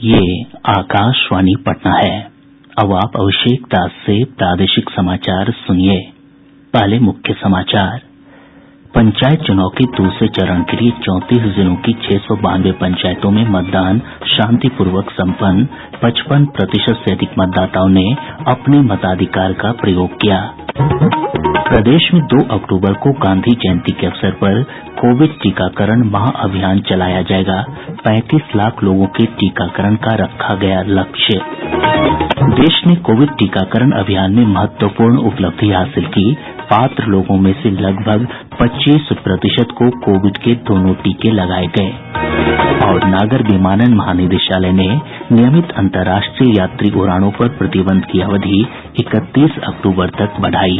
ये आकाशवाणी पटना है। अब आप अभिषेक दास से प्रादेशिक समाचार सुनिए। पहले मुख्य समाचार। पंचायत चुनाव के दूसरे चरण के लिए 34 जिलों की 692 पंचायतों में मतदान शांतिपूर्वक सम्पन्न। 55% से अधिक मतदाताओं ने अपने मताधिकार का प्रयोग किया। प्रदेश में 2 अक्टूबर को गांधी जयंती के अवसर पर कोविड टीकाकरण महाअभियान चलाया जाएगा। 35 लाख लोगों के टीकाकरण का रखा गया लक्ष्य। देश ने कोविड टीकाकरण अभियान में महत्वपूर्ण उपलब्धि हासिल की। पात्र लोगों में से लगभग 25% को कोविड के दोनों टीके लगाए गए। और नागर विमानन महानिदेशालय ने नियमित अंतर्राष्ट्रीय यात्री उड़ानों पर प्रतिबंध की अवधि 31 अक्टूबर तक बढ़ाई।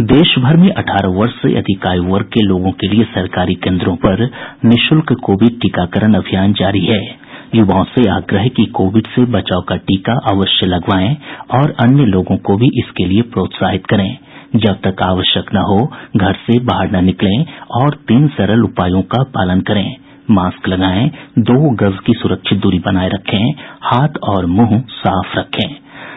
देश भर में 18 वर्ष से अधिक आयु वर्ग के लोगों के लिए सरकारी केन्द्रों पर निःशुल्क कोविड टीकाकरण अभियान जारी है। युवाओं से आग्रह है कि कोविड से बचाव का टीका अवश्य लगवाएं और अन्य लोगों को भी इसके लिए प्रोत्साहित करें। जब तक आवश्यक न हो घर से बाहर न निकलें और 3 सरल उपायों का पालन करें। मास्क लगाएं, 2 गज की सुरक्षित दूरी बनाए रखें, हाथ और मुंह साफ रखें।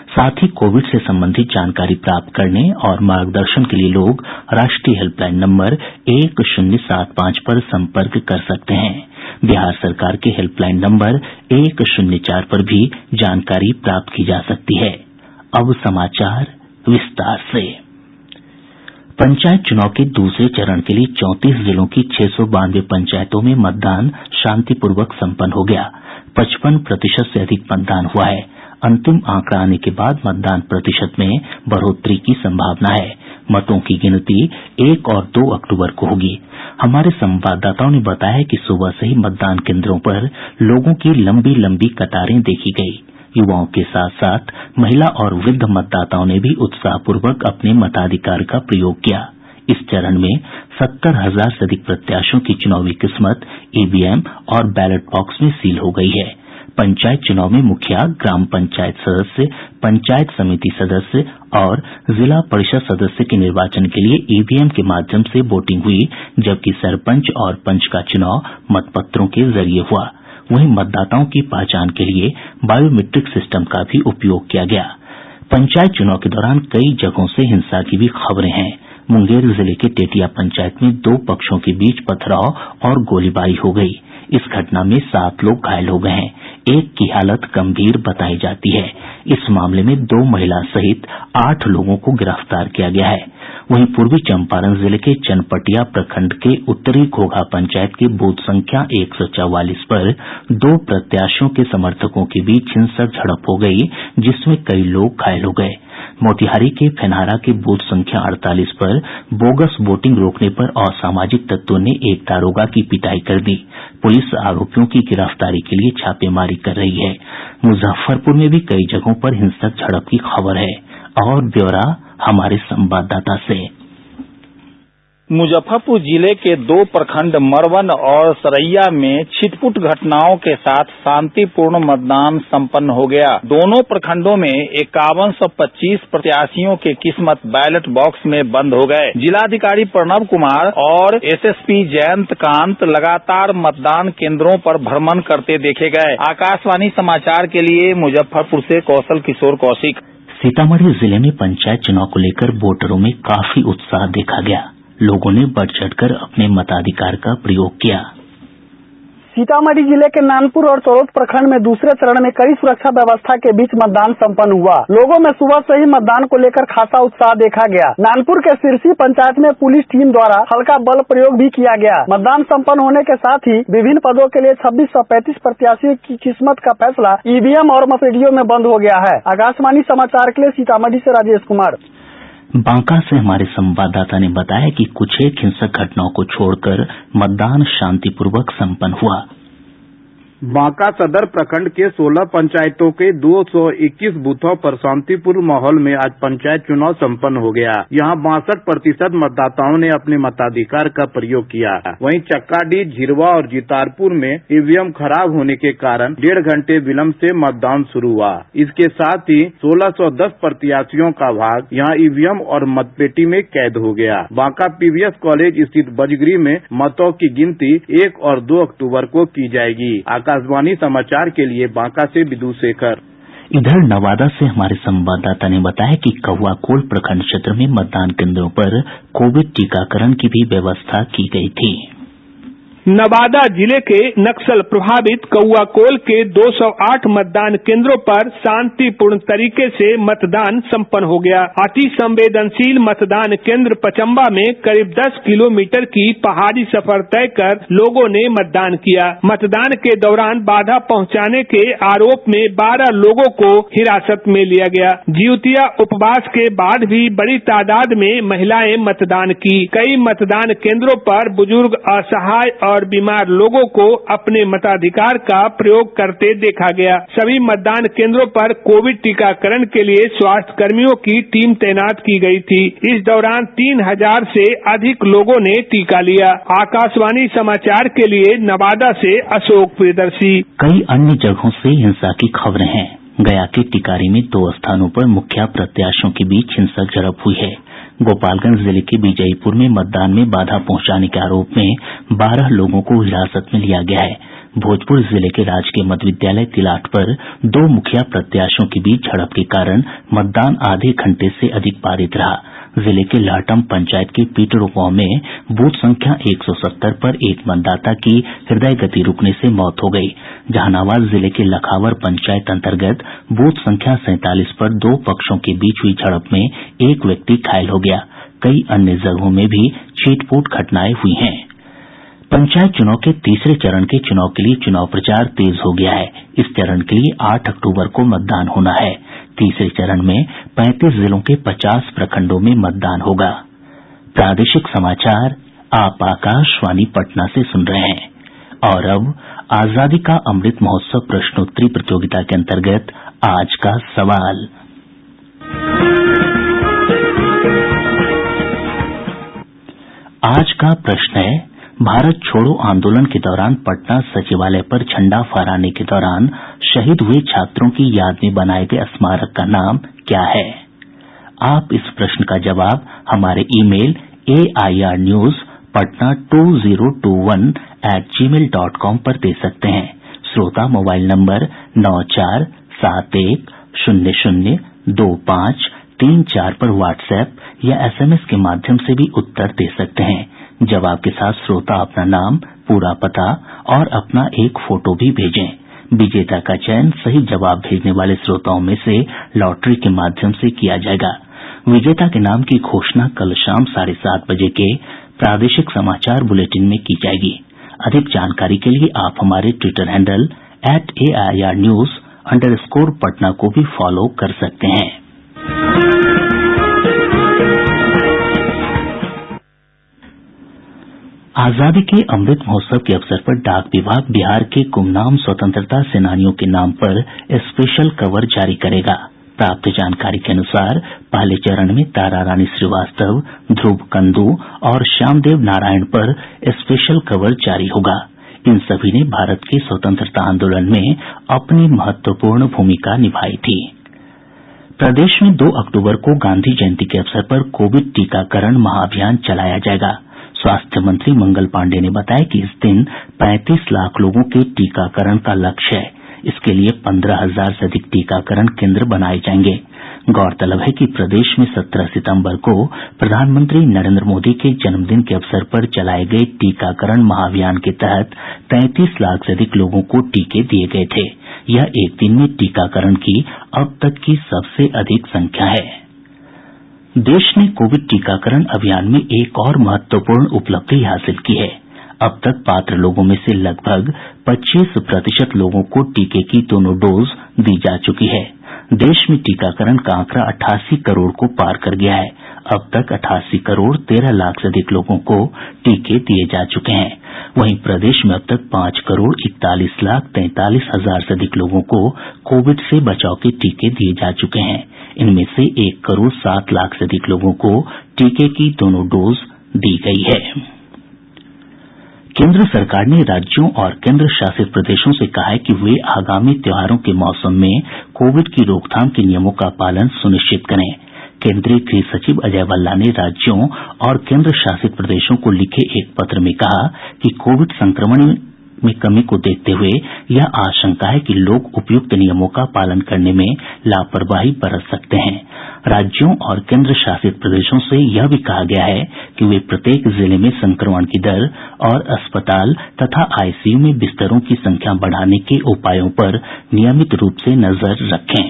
साथ ही कोविड से संबंधित जानकारी प्राप्त करने और मार्गदर्शन के लिए लोग राष्ट्रीय हेल्पलाइन नंबर 1075 पर संपर्क कर सकते हैं। बिहार सरकार के हेल्पलाइन नंबर 104 पर भी जानकारी प्राप्त की जा सकती है। अब समाचार विस्तार से। पंचायत चुनाव के दूसरे चरण के लिए 34 जिलों की 692 पंचायतों में मतदान शांतिपूर्वक सम्पन्न हो गया। 55% से अधिक मतदान हुआ है। अंतिम आंकड़ा आने के बाद मतदान प्रतिशत में बढ़ोतरी की संभावना है। मतों की गिनती 1 और 2 अक्टूबर को होगी। हमारे संवाददाताओं ने बताया है कि सुबह से ही मतदान केन्द्रों पर लोगों की लंबी लंबी कतारें देखी गयी। युवाओं के साथ साथ महिला और वृद्ध मतदाताओं ने भी उत्साहपूर्वक अपने मताधिकार का प्रयोग किया। इस चरण में 70,000 से अधिक प्रत्याशियों की चुनावी किस्मत ईवीएम और बैलेट बॉक्स में सील हो गयी है। पंचायत चुनाव में मुखिया, ग्राम पंचायत सदस्य, पंचायत समिति सदस्य और जिला परिषद सदस्य के निर्वाचन के लिए ईवीएम के माध्यम से वोटिंग हुई, जबकि सरपंच और पंच का चुनाव मतपत्रों के जरिए हुआ। वहीं मतदाताओं की पहचान के लिए बायोमीट्रिक सिस्टम का भी उपयोग किया गया। पंचायत चुनाव के दौरान कई जगहों से हिंसा की भी खबरें हैं। मुंगेर जिले के टेटिया पंचायत में 2 पक्षों के बीच पथराव और गोलीबारी हो गयी। इस घटना में 7 लोग घायल हो गए हैं। एक की हालत गंभीर बताई जाती है। इस मामले में 2 महिला सहित 8 लोगों को गिरफ्तार किया गया है। वहीं पूर्वी चंपारण जिले के चनपटिया प्रखंड के उत्तरी घोघा पंचायत के बूथ संख्या 144 पर 2 प्रत्याशियों के समर्थकों के बीच हिंसक झड़प हो गयी, जिसमें कई लोग घायल हो गये। मोतिहारी के फेनहारा के बूथ संख्या 48 पर बोगस वोटिंग रोकने पर असामाजिक तत्वों ने एक दारोगा की पिटाई कर दी। पुलिस आरोपियों की गिरफ्तारी के लिए छापेमारी कर रही है। मुजफ्फरपुर में भी कई जगहों पर हिंसक झड़प की खबर है। और ब्यौरा हमारे संवाददाता से। मुजफ्फरपुर जिले के 2 प्रखंड मरवन और सरैया में छिटपुट घटनाओं के साथ शांतिपूर्ण मतदान संपन्न हो गया। दोनों प्रखंडों में 5125 प्रत्याशियों के किस्मत बैलेट बॉक्स में बंद हो गए। जिलाधिकारी प्रणव कुमार और एसएसपी जयंत कांत लगातार मतदान केंद्रों पर भ्रमण करते देखे गए। आकाशवाणी समाचार के लिए मुजफ्फरपुर से कौशल किशोर कौशिक। सीतामढ़ी जिले में पंचायत चुनाव को लेकर वोटरों में काफी उत्साह देखा गया। लोगों ने बढ़ चढ़कर अपने मताधिकार का प्रयोग किया। सीतामढ़ी जिले के नानपुर और तोरौत प्रखंड में दूसरे चरण में कड़ी सुरक्षा व्यवस्था के बीच मतदान संपन्न हुआ। लोगों में सुबह से ही मतदान को लेकर खासा उत्साह देखा गया। नानपुर के सिरसी पंचायत में पुलिस टीम द्वारा हल्का बल प्रयोग भी किया गया। मतदान संपन्न होने के साथ ही विभिन्न पदों के लिए 2635 प्रत्याशियों की किस्मत का फैसला ईवीएम और मपेटियों में बंद हो गया है। आकाशवाणी समाचार के लिए सीतामढ़ी से राजेश कुमार। बांका से हमारे संवाददाता ने बताया कि कुछ एक हिंसक घटनाओं को छोड़कर मतदान शांतिपूर्वक संपन्न हुआ। बांका सदर प्रखंड के 16 पंचायतों के 221 बूथों पर शांतिपूर्ण माहौल में आज पंचायत चुनाव संपन्न हो गया। यहां 62% मतदाताओं ने अपने मताधिकार का प्रयोग किया। वहीं चक्काडीह, झिरवा और जितारपुर में ईवीएम खराब होने के कारण 1.5 घंटे विलंब से मतदान शुरू हुआ। इसके साथ ही 1610 प्रत्याशियों का भाग यहां ईवीएम और मतपेटी में कैद हो गया। बांका पीवीएस कॉलेज स्थित बजगृह में मतों की गिनती 1 और 2 अक्टूबर को की जाएगी। आकाशवाणी समाचार के लिए बांका से विदु शेखर। इधर नवादा से हमारे संवाददाता ने बताया कि कौआकोल प्रखंड क्षेत्र में मतदान केंद्रों पर कोविड टीकाकरण की भी व्यवस्था की गई थी। नवादा जिले के नक्सल प्रभावित कौआकोल के 208 मतदान केंद्रों पर शांतिपूर्ण तरीके से मतदान संपन्न हो गया। अति संवेदनशील मतदान केंद्र पचम्बा में करीब 10 किलोमीटर की पहाड़ी सफर तय कर लोगों ने मतदान किया। मतदान के दौरान बाधा पहुंचाने के आरोप में 12 लोगों को हिरासत में लिया गया। जिउतिया उपवास के बाद भी बड़ी तादाद में महिलाएं मतदान की। कई मतदान केंद्रों पर बुजुर्ग, असहाय और बीमार लोगों को अपने मताधिकार का प्रयोग करते देखा गया। सभी मतदान केंद्रों पर कोविड टीकाकरण के लिए स्वास्थ्य कर्मियों की टीम तैनात की गई थी। इस दौरान 3000 से अधिक लोगों ने टीका लिया। आकाशवाणी समाचार के लिए नवादा से अशोक प्रियदर्शी। कई अन्य जगहों से हिंसा की खबरें हैं। गया के टिकारी में 2 स्थानों पर मुखिया प्रत्याशियों के बीच हिंसक झड़प हुई है। गोपालगंज जिले के विजयीपुर में मतदान में बाधा पहुंचाने के आरोप में 12 लोगों को हिरासत में लिया गया है। भोजपुर जिले के राजकीय मध्य विद्यालय तिलाठ पर 2 मुखिया प्रत्याशियों के बीच झड़प के कारण मतदान आधे घंटे से अधिक बाधित रहा। जिले के लाटम पंचायत के पीटरो गांव में बूथ संख्या 170 पर एक मतदाता की हृदय गति रुकने से मौत हो गई। जहानाबाद जिले के लखावर पंचायत अंतर्गत बूथ संख्या 47 पर 2 पक्षों के बीच हुई झड़प में एक व्यक्ति घायल हो गया। कई अन्य जगहों में भी छींट-फूट घटनाएं हुई हैं। पंचायत चुनाव के तीसरे चरण के चुनाव के लिए चुनाव प्रचार तेज हो गया है। इस चरण के लिए 8 अक्टूबर को मतदान होना है। तीसरे चरण में 35 जिलों के 50 प्रखंडों में मतदान होगा। प्रादेशिक समाचार आप आकाशवाणी पटना से सुन रहे हैं। और अब आजादी का अमृत महोत्सव प्रश्नोत्तरी प्रतियोगिता के अंतर्गत आज का सवाल। आज का प्रश्न है, भारत छोड़ो आंदोलन के दौरान पटना सचिवालय पर झंडा फहराने के दौरान शहीद हुए छात्रों की याद में बनाए गए स्मारक का नाम क्या है? आप इस प्रश्न का जवाब हमारे ईमेल airnews patna2021@gmail.com पर दे सकते हैं। श्रोता मोबाइल नंबर 9471002534 पर व्हाट्सएप या एसएमएस के माध्यम से भी उत्तर दे सकते हैं। जवाब के साथ श्रोता अपना नाम, पूरा पता और अपना एक फोटो भी भेजें। विजेता का चयन सही जवाब भेजने वाले श्रोताओं में से लॉटरी के माध्यम से किया जाएगा। विजेता के नाम की घोषणा कल शाम 7:30 बजे के प्रादेशिक समाचार बुलेटिन में की जाएगी। अधिक जानकारी के लिए आप हमारे ट्विटर हैंडल @AIRnews_Patna को भी फॉलो कर सकते हैं। आजादी के अमृत महोत्सव के अवसर पर डाक विभाग बिहार के गुमनाम स्वतंत्रता सेनानियों के नाम पर स्पेशल कवर जारी करेगा। प्राप्त जानकारी के अनुसार पहले चरण में तारा रानी श्रीवास्तव, ध्रुव कंदू और श्यामदेव नारायण पर स्पेशल कवर जारी होगा। इन सभी ने भारत के स्वतंत्रता आंदोलन में अपनी महत्वपूर्ण भूमिका निभाई थी। प्रदेश में 2 अक्टूबर को गांधी जयंती के अवसर पर कोविड टीकाकरण महाअभियान चलाया जाएगा। स्वास्थ्य मंत्री मंगल पांडेय ने बताया कि इस दिन 35 लाख लोगों के टीकाकरण का लक्ष्य है। इसके लिए 15,000 से अधिक टीकाकरण केंद्र बनाए जाएंगे। गौरतलब है कि प्रदेश में 17 सितंबर को प्रधानमंत्री नरेंद्र मोदी के जन्मदिन के अवसर पर चलाए गए टीकाकरण महाअभियान के तहत 33 लाख से अधिक लोगों को टीके दिए गए थे। यह एक दिन में टीकाकरण की अब तक की सबसे अधिक संख्या है। देश ने कोविड टीकाकरण अभियान में एक और महत्वपूर्ण उपलब्धि हासिल की है। अब तक पात्र लोगों में से लगभग 25% लोगों को टीके की दोनों डोज दी जा चुकी है। देश में टीकाकरण का आंकड़ा 88 करोड़ को पार कर गया है। अब तक 88 करोड़ 13 लाख से अधिक लोगों को टीके दिए जा चुके हैं। वहीं प्रदेश में अब तक 5 करोड़ 41 लाख 43 हजार से अधिक लोगों को कोविड से बचाव के टीके दिए जा चुके हैं। इनमें से 1 करोड़ 7 लाख से अधिक लोगों को टीके की दोनों डोज दी गई है। केंद्र सरकार ने राज्यों और केंद्र शासित प्रदेशों से कहा है कि वे आगामी त्योहारों के मौसम में कोविड की रोकथाम के नियमों का पालन सुनिश्चित करें। केंद्रीय गृह सचिव अजय भल्ला ने राज्यों और केंद्र शासित प्रदेशों को लिखे एक पत्र में कहा कि कोविड संक्रमण में कमी को देखते हुए यह आशंका है कि लोग उपयुक्त नियमों का पालन करने में लापरवाही बरत सकते हैं। राज्यों और केंद्र शासित प्रदेशों से यह भी कहा गया है कि वे प्रत्येक जिले में संक्रमण की दर और अस्पताल तथा आईसीयू में बिस्तरों की संख्या बढ़ाने के उपायों पर नियमित रूप से नजर रखें।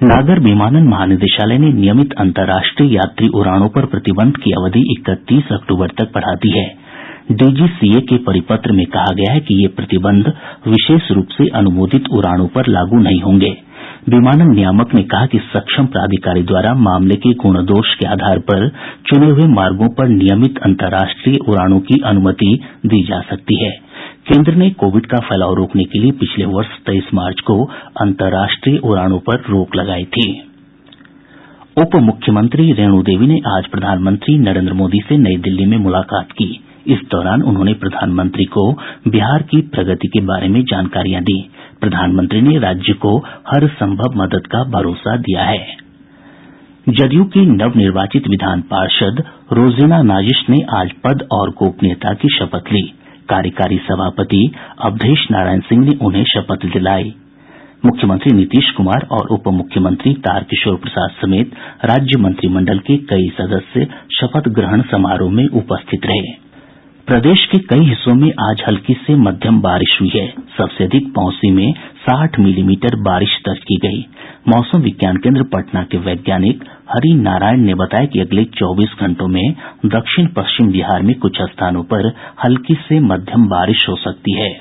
नागर विमानन महानिदेशालय ने नियमित अंतर्राष्ट्रीय यात्री उड़ानों पर प्रतिबंध की अवधि 31 अक्टूबर तक बढ़ा दी है। डीजीसीए के परिपत्र में कहा गया है कि ये प्रतिबंध विशेष रूप से अनुमोदित उड़ानों पर लागू नहीं होंगे। विमानन नियामक ने कहा कि सक्षम प्राधिकारी द्वारा मामले के गुणदोष के आधार पर चुने हुए मार्गों पर नियमित अंतर्राष्ट्रीय उड़ानों की अनुमति दी जा सकती है। केंद्र ने कोविड का फैलाव रोकने के लिए पिछले वर्ष 23 मार्च को अंतर्राष्ट्रीय उड़ानों पर रोक लगाई थी। उप मुख्यमंत्री रेणु देवी ने आज प्रधानमंत्री नरेंद्र मोदी से नई दिल्ली में मुलाकात की। इस दौरान उन्होंने प्रधानमंत्री को बिहार की प्रगति के बारे में जानकारियां दी। प्रधानमंत्री ने राज्य को हर संभव मदद का भरोसा दिया है। जदयू की नवनिर्वाचित विधान पार्षद रोजीना नाजिश ने आज पद और गोपनीयता की शपथ ली। कार्यकारी सभापति अवधेश नारायण सिंह ने उन्हें शपथ दिलाई। मुख्यमंत्री नीतीश कुमार और उप मुख्यमंत्री तारकिशोर प्रसाद समेत राज्य मंत्रिमंडल के कई सदस्य शपथ ग्रहण समारोह में उपस्थित रहे। प्रदेश के कई हिस्सों में आज हल्की से मध्यम बारिश हुई है। सबसे अधिक पौंसी में 60 मिलीमीटर बारिश दर्ज की गई। मौसम विज्ञान केंद्र पटना के वैज्ञानिक हरि नारायण ने बताया कि अगले 24 घंटों में दक्षिण पश्चिम बिहार में कुछ स्थानों पर हल्की से मध्यम बारिश हो सकती है।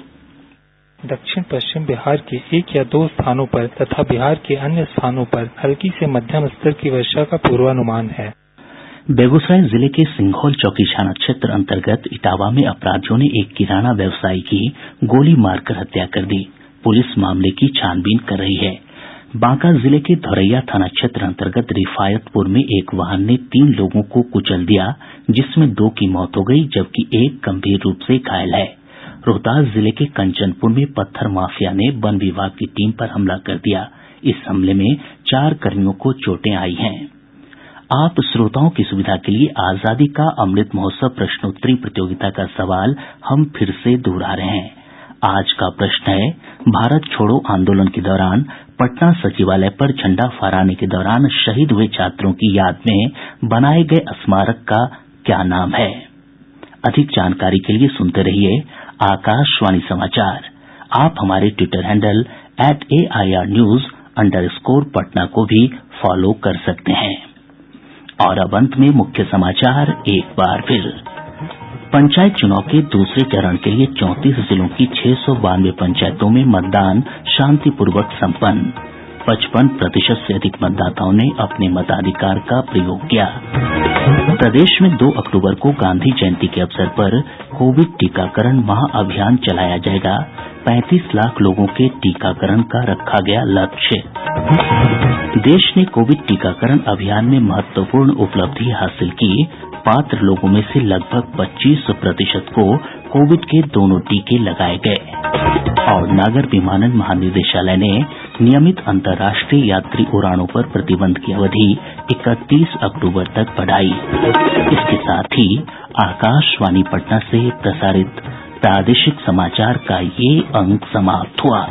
दक्षिण पश्चिम बिहार के 1 या 2 स्थानों पर तथा बिहार के अन्य स्थानों पर हल्की से मध्यम स्तर की वर्षा का पूर्वानुमान है। बेगूसराय जिले के सिंघौल चौकी थाना क्षेत्र अंतर्गत इटावा में अपराधियों ने एक किराना व्यवसायी की गोली मारकर हत्या कर दी। पुलिस मामले की छानबीन कर रही है। बांका जिले के धौरैया थाना क्षेत्र अंतर्गत रिफायतपुर में एक वाहन ने 3 लोगों को कुचल दिया, जिसमें 2 की मौत हो गई जबकि एक गंभीर रूप से घायल है। रोहतास जिले के कंचनपुर में पत्थर माफिया ने वन विभाग की टीम पर हमला कर दिया। इस हमले में 4 कर्मियों को चोटें आई हैं। आप श्रोताओं की सुविधा के लिए आजादी का अमृत महोत्सव प्रश्नोत्तरी प्रतियोगिता का सवाल हम फिर से दोहरा रहे हैं। आज का प्रश्न है, भारत छोड़ो आंदोलन के दौरान पटना सचिवालय पर झंडा फहराने के दौरान शहीद हुए छात्रों की याद में बनाए गए स्मारक का क्या नाम है? अधिक जानकारी के लिए सुनते रहिए आकाशवाणी समाचार। आप हमारे ट्विटर हैंडल @AIRnews_पटना को भी फॉलो कर सकते हैं। और अब अंत में मुख्य समाचार एक बार फिर। पंचायत चुनाव के दूसरे चरण के लिए 34 जिलों की 692 पंचायतों में मतदान शांतिपूर्वक संपन्न। 55% से अधिक मतदाताओं ने अपने मताधिकार का प्रयोग किया। प्रदेश में 2 अक्टूबर को गांधी जयंती के अवसर पर कोविड टीकाकरण महाअभियान चलाया जाएगा। 35 लाख लोगों के टीकाकरण का रखा गया लक्ष्य। देश ने कोविड टीकाकरण अभियान में महत्वपूर्ण उपलब्धि हासिल की। पात्र लोगों में से लगभग 25% को कोविड के दोनों टीके लगाए गए। और नागर विमानन महानिदेशालय ने नियमित अंतर्राष्ट्रीय यात्री उड़ानों पर प्रतिबंध की अवधि 31 अक्टूबर तक बढ़ाई। इसके साथ ही आकाशवाणी पटना से प्रसारित प्रादेशिक समाचार का ये अंक समाप्त हुआ।